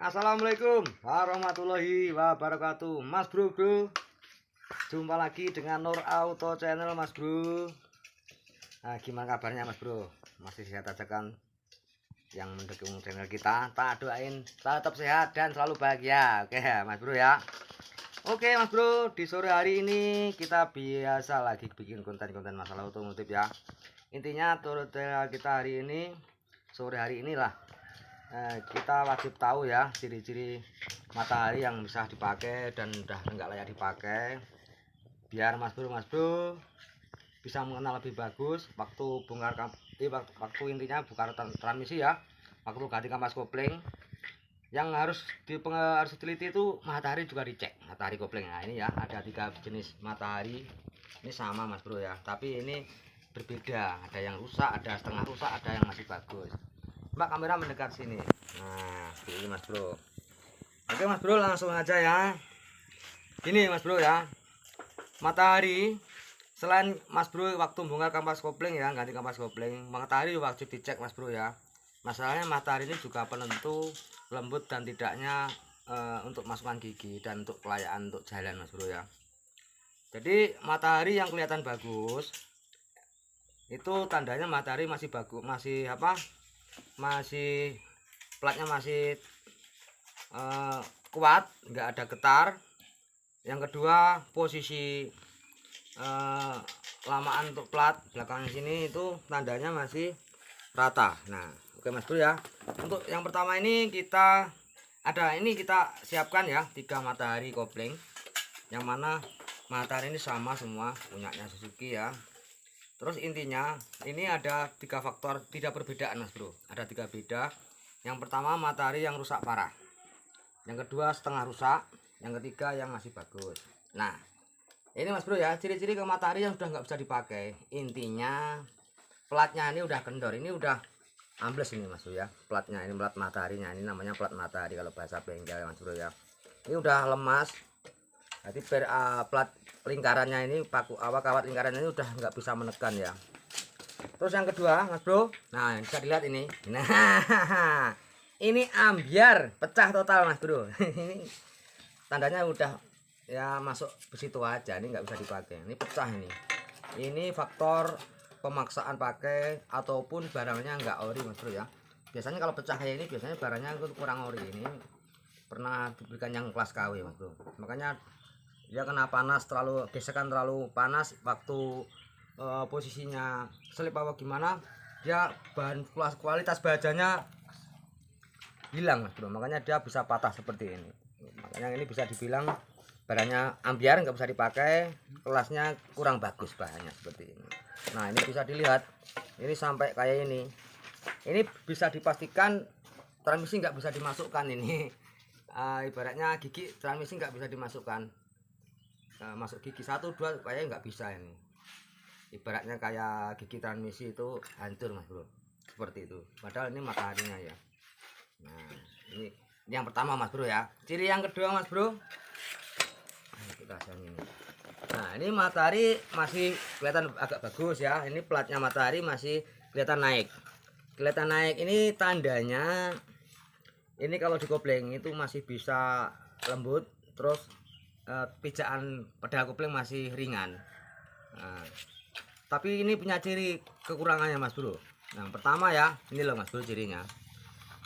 Assalamualaikum warahmatullahi wabarakatuh. Mas bro, jumpa lagi dengan Nur Auto Channel Mas bro. Nah, gimana kabarnya Mas bro? Masih sehat aja kan? Yang mendukung channel kita, tak doain tetap sehat dan selalu bahagia. Oke Mas bro ya. Oke Mas bro, di sore hari ini kita biasa lagi bikin konten-konten masalah otomotif ya. Intinya tutorial kita hari ini, sore hari inilah, kita wajib tahu ya ciri-ciri matahari yang bisa dipakai dan udah enggak layak dipakai, biar mas bro bisa mengenal lebih bagus waktu bongkar waktu intinya bongkar transmisi ya, waktu ganti kampas kopling. Yang harus diteliti itu matahari juga dicek, matahari kopling. Nah ini ya, ada 3 jenis matahari ini sama mas bro ya, tapi ini berbeda, ada yang rusak, ada setengah rusak, ada yang masih bagus. Mbak, kamera mendekat sini. Nah, ini mas bro. Oke mas bro, langsung aja ya. Ini mas bro ya, matahari selain mas bro waktu bongkar kampas kopling ya, ganti kampas kopling, matahari wajib dicek mas bro ya. Masalahnya matahari ini juga penentu lembut dan tidaknya untuk masukan gigi dan untuk kelayaan untuk jalan mas bro ya. Jadi matahari yang kelihatan bagus itu tandanya matahari masih bagus, masih apa, masih platnya masih kuat, nggak ada getar. Yang kedua, posisi lamaan untuk plat belakangnya sini itu tandanya masih rata. Nah oke mas bro ya, untuk yang pertama ini kita siapkan ya 3 matahari kopling, yang mana matahari ini sama semua punyanya Suzuki ya. Terus intinya ini ada 3 faktor, tidak perbedaan mas bro, ada 3 beda. Yang pertama matahari yang rusak parah, yang kedua setengah rusak, yang ketiga yang masih bagus. Nah ini mas bro ya, ciri-ciri ke matahari yang sudah nggak bisa dipakai. Intinya platnya ini udah kendor, ini udah ambles ini mas bro ya, platnya ini, plat mataharinya ini namanya plat matahari kalau bahasa bengkel mas bro ya. Ini udah lemas, jadi plat lingkarannya ini, kawat lingkarannya ini udah nggak bisa menekan ya. Terus yang kedua mas bro, nah bisa dilihat ini, nah ini ambiar pecah total mas bro. Ini tandanya udah ya masuk besi tua aja, ini nggak bisa dipakai, ini pecah ini faktor pemaksaan pakai ataupun barangnya nggak ori mas bro ya. Biasanya kalau pecah kayak ini biasanya barangnya kurang ori. Ini pernah diberikan yang kelas KW mas bro, makanya dia kena panas, terlalu gesekan terlalu panas waktu posisinya selip apa gimana, dia bahan kualitas bajanya hilang mas bro, makanya dia bisa patah seperti ini. Makanya ini bisa dibilang barangnya ambiar, nggak bisa dipakai, kelasnya kurang bagus bahannya seperti ini. Nah ini bisa dilihat, ini sampai kayak ini bisa dipastikan transmisi nggak bisa dimasukkan ini. Ibaratnya gigi transmisi nggak bisa dimasukkan, masuk gigi 1, 2 kayak nggak bisa ini. Ibaratnya kayak gigi transmisi itu hancur mas bro, seperti itu, padahal ini mataharinya ya. Nah ini yang pertama mas bro ya. Ciri yang kedua mas bro, nah ini matahari masih kelihatan agak bagus ya, ini platnya matahari masih kelihatan naik, ini tandanya ini kalau dikopling itu masih bisa lembut, terus pijakan pedal kopling masih ringan. Nah, tapi ini punya ciri kekurangannya mas bro. Nah pertama ya, ini loh mas bro cirinya.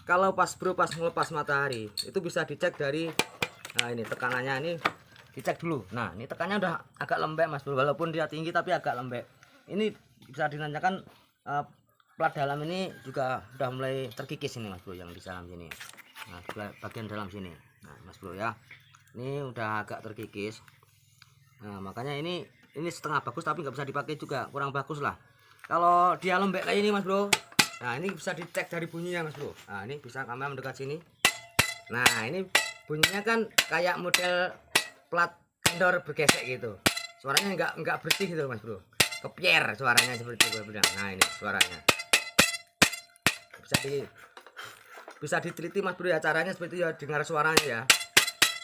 Kalau pas ngelepas matahari itu bisa dicek dari, nah ini tekanannya ini dicek dulu. Nah ini tekanannya udah agak lembek mas bro, walaupun dia tinggi tapi agak lembek. Ini bisa dinanyakan plat dalam ini juga udah mulai terkikis ini mas bro, yang di dalam sini. Nah bagian dalam sini, nah mas bro ya, ini udah agak terkikis. Nah makanya ini setengah bagus tapi nggak bisa dipakai juga, kurang bagus lah kalau dia lembek kayak ini mas bro. Nah ini bisa dicek dari bunyinya mas bro. Nah ini bisa kamera mendekat sini. Nah ini bunyinya kan kayak model plat kendor bergesek gitu, suaranya nggak bersih gitu mas bro, kepier suaranya seperti itu. Nah ini suaranya bisa diteliti mas bro ya, caranya seperti itu ya, dengar suaranya ya.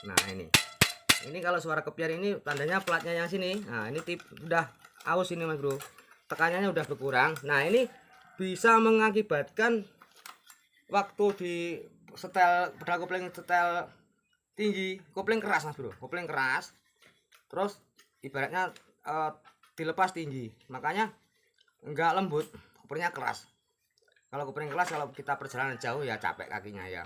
Nah ini kalau suara kepiar ini tandanya platnya yang sini. Nah ini udah aus ini mas bro, tekanannya udah berkurang. Nah ini bisa mengakibatkan waktu di setel pedal kopling setel tinggi, kopling keras Mas Bro, kopling keras. Terus ibaratnya dilepas tinggi, makanya enggak lembut, koplingnya keras. Kalau kopling keras, kalau kita perjalanan jauh ya capek kakinya ya.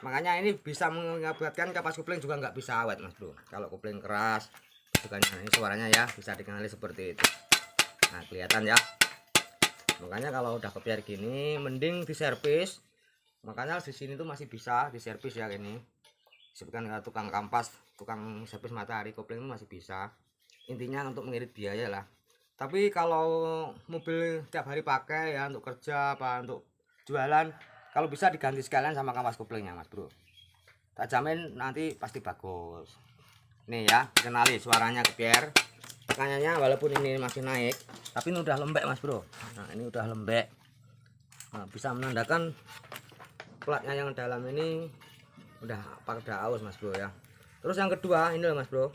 Makanya ini bisa mengakibatkan kapas kopling juga nggak bisa awet Mas Bro. Kalau kopling keras, bukannya ini suaranya ya bisa dikenali seperti itu. Nah kelihatan ya. Makanya kalau udah kepiar gini, mending diservis. Makanya di sini tuh masih bisa diservis ya ini. Disebutkan tukang kampas, tukang servis matahari kopling itu masih bisa. Intinya untuk mengirit biaya lah. Tapi kalau mobil tiap hari pakai ya untuk kerja apa untuk jualan, kalau bisa diganti sekalian sama kampas koplingnya Mas Bro. Tak jamin nanti pasti bagus. Nih ya, kenali suaranya kepiar. Tekanannya walaupun ini masih naik, tapi ini udah lembek Mas Bro. Nah ini udah lembek. Nah, bisa menandakan platnya yang dalam ini udah pada aus Mas Bro ya. Terus yang kedua ini loh Mas Bro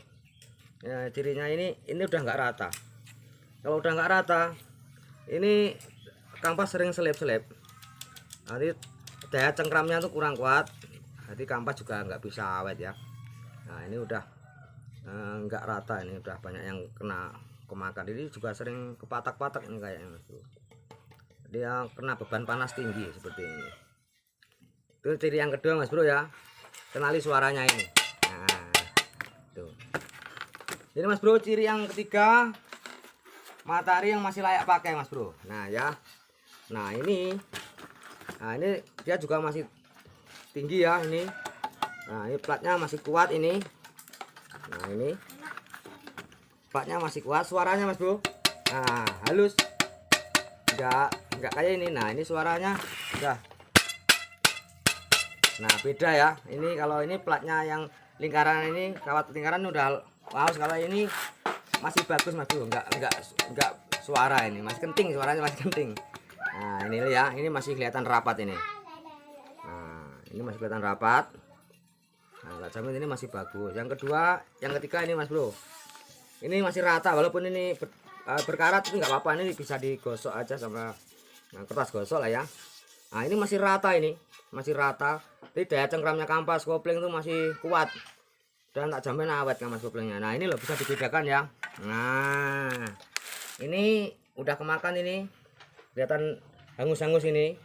ya, cirinya ini udah nggak rata. Kalau udah nggak rata ini kampas sering selip-selip, nanti daya cengkramnya tuh kurang kuat, jadi kampas juga nggak bisa awet ya. Nah ini udah nggak rata, ini udah banyak yang kena kemakan. Ini juga sering kepatak-patak ini kayaknya Mas Bro, dia kena beban panas tinggi seperti ini. Itu ciri yang kedua Mas Bro ya, kenali suaranya ini. Nah tuh, ini Mas Bro ciri yang ketiga, matahari yang masih layak pakai Mas Bro. Nah ya, nah ini dia juga masih tinggi ya ini. Nah ini platnya masih kuat ini. Nah ini platnya masih kuat, suaranya Mas Bro. Nah halus, enggak kayak ini. Nah ini suaranya udah. Nah beda ya. Ini kalau ini platnya yang lingkaran ini, kawat lingkaran udah halus. Kalau ini masih bagus Mas Bro, enggak suara, ini masih kenting, suaranya masih kenting. Nah ini ya, ini masih kelihatan rapat ini. Nah ini masih kelihatan rapat. Nah jamin ini masih bagus. Yang kedua, yang ketiga ini Mas Bro, ini masih rata, walaupun ini berkarat itu nggak apa-apa, ini bisa digosok aja sama kertas gosok lah ya. Nah ini masih rata, ini masih rata. Jadi daya cengkramnya kampas kopling itu masih kuat dan tak jamin awet kampas koplingnya. Nah ini loh bisa dibedakan ya. Nah ini udah kemakan, ini kelihatan hangus-hangus ini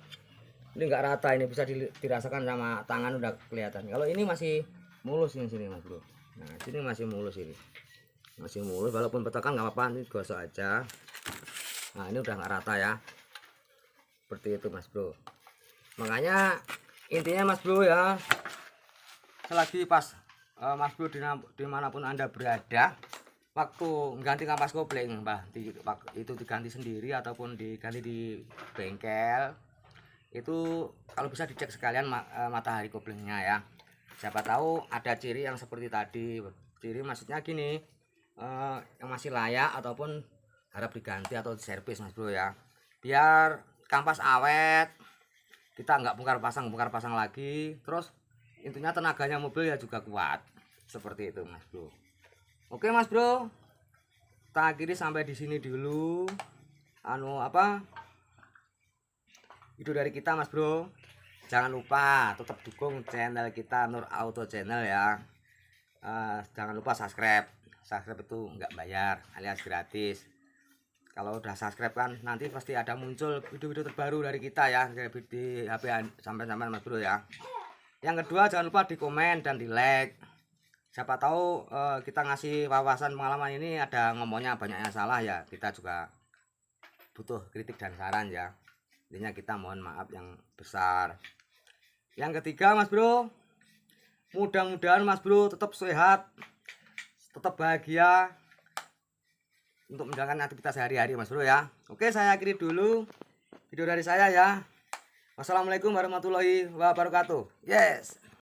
nggak rata, ini bisa dirasakan sama tangan, udah kelihatan. Kalau ini masih mulus ini sini Mas Bro. Nah sini masih mulus, ini masih mulus, walaupun petakan nggak apa-apa, ini gosok aja. Nah ini udah nggak rata ya, seperti itu Mas Bro. Makanya intinya Mas Bro ya, selagi pas Mas Bro dimanapun Anda berada, waktu ganti kampas kopling itu diganti sendiri ataupun diganti di bengkel, itu kalau bisa dicek sekalian matahari koplingnya ya. Siapa tahu ada ciri yang seperti tadi. Ciri maksudnya gini, yang masih layak ataupun harap diganti atau diservis Mas Bro ya, biar kampas awet, kita nggak bongkar pasang lagi. Terus intinya tenaganya mobil ya juga kuat, seperti itu Mas Bro. Oke Mas Bro, kita akhiri sampai di sini dulu video dari kita Mas Bro. Jangan lupa tetap dukung channel kita Nur Auto Channel ya. Jangan lupa subscribe itu nggak bayar alias gratis. Kalau udah subscribe kan nanti pasti ada muncul video-video terbaru dari kita ya di HP sampai-sampai Mas Bro ya. Yang kedua, jangan lupa di komen dan di like. Siapa tahu kita ngasih wawasan pengalaman ini ada ngomongnya banyak yang salah ya, kita juga butuh kritik dan saran ya. Intinya kita mohon maaf yang besar. Yang ketiga Mas Bro, mudah-mudahan Mas Bro tetap sehat, tetap bahagia untuk menjalankan aktivitas sehari-hari Mas Bro ya. Oke, saya akhiri dulu video dari saya ya. Wassalamualaikum warahmatullahi wabarakatuh. Yes.